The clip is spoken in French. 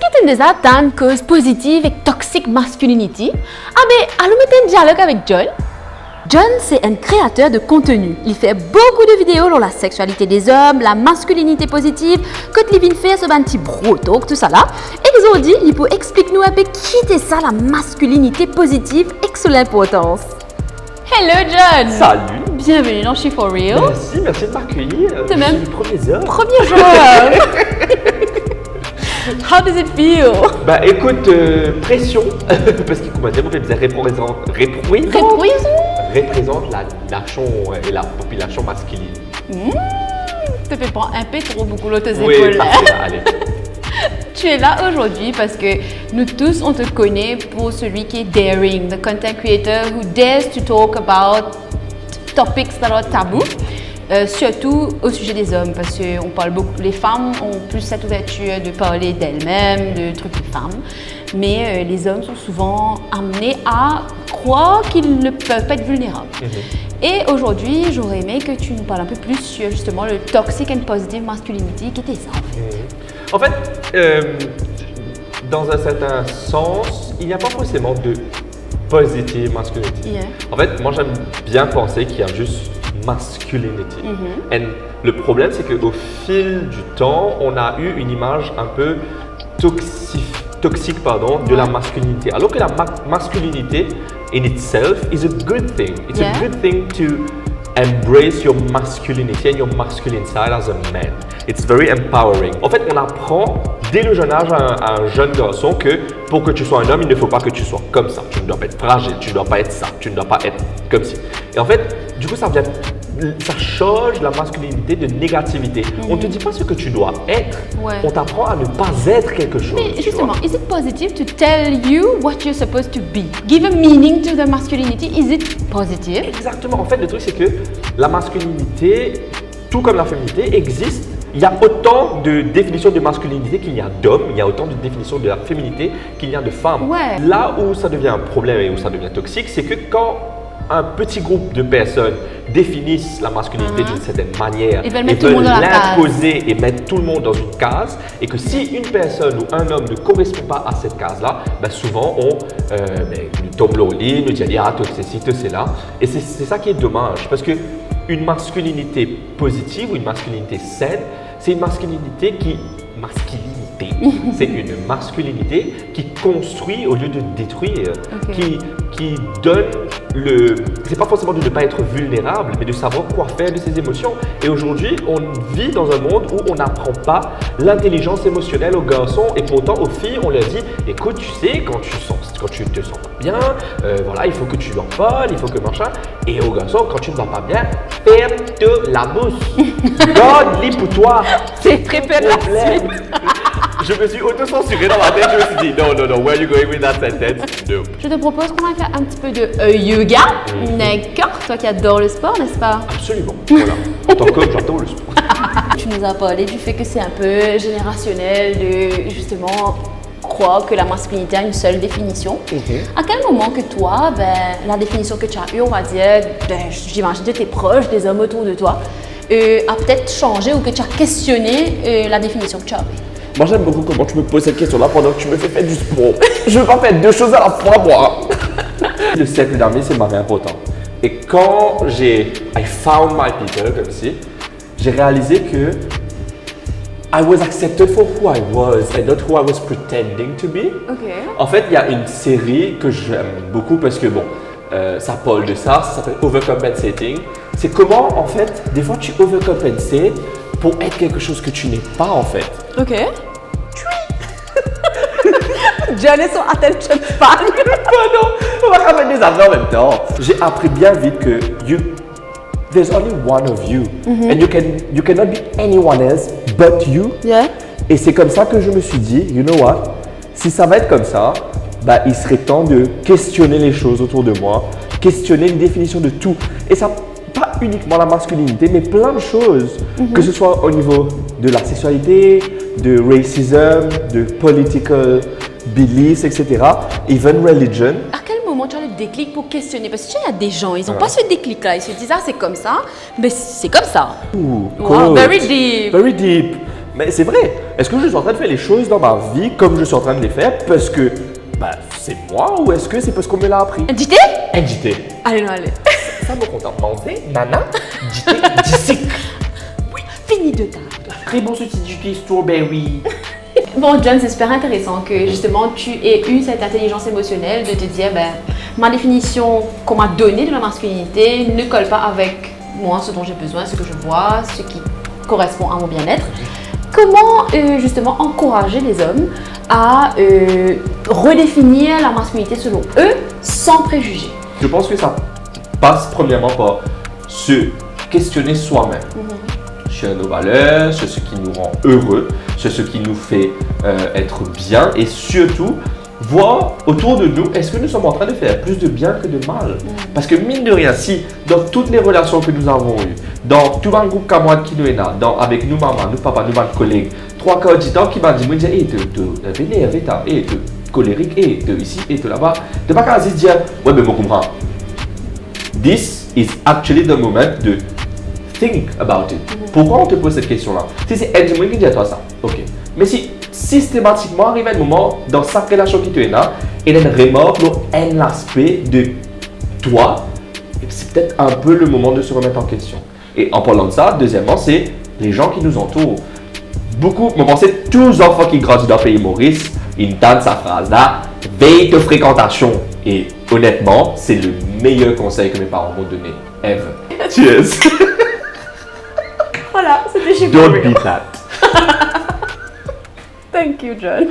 que tu as déjà tant de causes positives et toxic masculinity? Ah ben, allons mettre un dialogue avec John. John, c'est un créateur de contenu. Il fait beaucoup de vidéos sur la sexualité des hommes, la masculinité positive, quand il vient faire ce petit broto, tout ça là. Et aujourd'hui, il peut expliquer nous un peu qui est ça, la masculinité positive et son importance. Hello John! Salut! Bienvenue dans She For Real. Merci de m'accueillir. C'est même le premier heure. Premier jour! How does it feel? Bah écoute, pression, parce qu'il m'a demandé de représente la nation et la population masculine. Tu peux prendre un peu trop beaucoup l'autre Oui, épaules. parfait, là, allez. Tu es là aujourd'hui parce que nous tous, on te connaît pour celui qui est daring, the content creator who dares to talk about topics that are taboo, surtout au sujet des hommes, parce qu'on parle beaucoup, les femmes ont plus cette ouverture de parler d'elles-mêmes, de trucs de femmes, mais les hommes sont souvent amenés à croire qu'ils ne peuvent pas être vulnérables. Et aujourd'hui, j'aurais aimé que tu nous parles un peu plus sur justement le toxic and positive masculinity, qui était ça en fait. En fait, dans un certain sens, il n'y a pas forcément de positive masculinity. Yeah. En fait, moi j'aime bien penser qu'il y a juste masculinity. Et le problème, c'est qu'au fil du temps, on a eu une image un peu toxique de la masculinité. Alors que la masculinité in itself is a good thing. It's a good thing to embrace your masculinity and your masculine side as a man. It's very empowering. En fait, on apprend dès le jeune âge à un jeune garçon que pour que tu sois un homme, il ne faut pas que tu sois comme ça. Tu ne dois pas être fragile, tu ne dois pas être ça, tu ne dois pas être comme ci. Et en fait, du coup, ça change la masculinité de négativité. On ne te dit pas ce que tu dois être, on t'apprend à ne pas être quelque chose. Mais justement, is it positive to tell you what you're supposed to be? Give a meaning to the masculinity, is it positive? Exactement. En fait, le truc, c'est que la masculinité, tout comme la féminité, existe. Il y a autant de définitions de masculinité qu'il y a d'hommes, il y a autant de définitions de la féminité qu'il y a de femmes. Là où ça devient un problème et où ça devient toxique, c'est que quand un petit groupe de personnes définissent la masculinité d'une certaine manière ils veulent l'imposer et mettre tout le monde dans une case, et que si une personne ou un homme ne correspond pas à cette case-là, ben souvent on nous tombe le lit, nous dit ah toi c'est ci, toi c'est là, et c'est ça qui est dommage, parce que une masculinité positive ou une masculinité saine, c'est une masculinité c'est une masculinité qui construit au lieu de détruire, qui donne c'est pas forcément de ne pas être vulnérable, mais de savoir quoi faire de ses émotions. Et aujourd'hui, on vit dans un monde où on n'apprend pas l'intelligence émotionnelle aux garçons, et pourtant aux filles, on leur dit écoute, tu sais, quand tu te sens pas bien, voilà, il faut que tu leur parles, il faut que machin. Et aux garçons, quand tu ne vas pas bien, ferme-te la bouche. Garde-les pour toi. C'est très peu la suite. Je me suis auto-censuré dans ma tête, je me suis dit no, where are you going with that sentence? No. Je te propose qu'on va faire un petit peu de yoga. D'accord, toi qui adores le sport, n'est-ce pas? Absolument, voilà. En tant qu'homme, j'adore le sport. Tu nous as parlé du fait que c'est un peu générationnel de justement croire que la masculinité a une seule définition. À quel moment que toi, la définition que tu as eue, on va dire, j'imagine que tu es proche des hommes autour de toi, a peut-être changé, ou que tu as questionné la définition que tu avais? Moi, j'aime beaucoup comment tu me poses cette question-là pendant que tu me fais faire du sport. Je veux pas faire deux choses à la fois, moi. Le cercle d'amis, c'est marrant important. Et quand I found my people, comme si, j'ai réalisé que I was accepted for who I was and not who I was pretending to be. En fait, il y a une série que j'aime beaucoup parce que ça parle de ça s'appelle Overcompensating. C'est comment, en fait, des fois tu overcompensates pour être quelque chose que tu n'es pas, en fait. John est son attention span. Non, on va ramener des affaires en même temps. J'ai appris bien vite que there's only one of you, and you cannot be anyone else but you. Et c'est comme ça que je me suis dit, you know what, si ça va être comme ça, il serait temps de questionner les choses autour de moi, questionner une définition de tout. Et ça, pas uniquement la masculinité, mais plein de choses, que ce soit au niveau de la sexualité, de racism, de political beliefs, etc. Even religion. À quel moment tu as le déclic pour questionner? Parce que tu sais, il y a des gens, ils n'ont pas ce déclic-là. Ils se disent, ah, c'est comme ça, mais c'est comme ça. Ooh, wow, very deep. Very deep. Mais c'est vrai. Est-ce que je suis en train de faire les choses dans ma vie comme je suis en train de les faire parce que c'est moi ou est-ce que c'est parce qu'on me l'a appris? NJT? NJT. Allez, non, allez. Ça me contente. Manger, nana, JT, disic. Oui, fini de table. Très bon ce petit strawberry. Bon, John, c'est super intéressant que justement tu aies eu cette intelligence émotionnelle de te dire, ma définition qu'on m'a donnée de la masculinité ne colle pas avec moi, ce dont j'ai besoin, ce que je vois, ce qui correspond à mon bien-être. Comment justement encourager les hommes à redéfinir la masculinité selon eux sans préjugés? Je pense que ça passe premièrement par se questionner soi-même. Sur nos valeurs, sur ce qui nous rend heureux, sur ce qui nous fait être bien et surtout voir autour de nous, est-ce que nous sommes en train de faire plus de bien que de mal? Parce que mine de rien, si dans toutes les relations que nous avons eues, dans tout un groupe camarade qui nous est là, avec nous maman, nous papa, nous collègues, 3 quarts du temps qui m'a dit, hey, tu énervé, tu colérique, tu ici, tu là-bas, tu pas qu'à se dire, ouais, mais je comprends. This is actually the moment de think about it. Pourquoi on te pose cette question-là? Si c'est un qui dit à toi ça, ok. Mais si systématiquement arrive un moment dans chaque relation qui te est là, et une remarque un aspect de toi, c'est peut-être un peu le moment de se remettre en question. Et en parlant de ça, deuxièmement, c'est les gens qui nous entourent. Beaucoup, moi pensez, tous les enfants qui grandissent dans le pays Maurice, ils entendent sa phrase-là, veille de fréquentation. Et honnêtement, c'est le meilleur conseil que mes parents m'ont donné. Ever. Cheers. Voilà, c'était chez Don't be that. Thank you, John.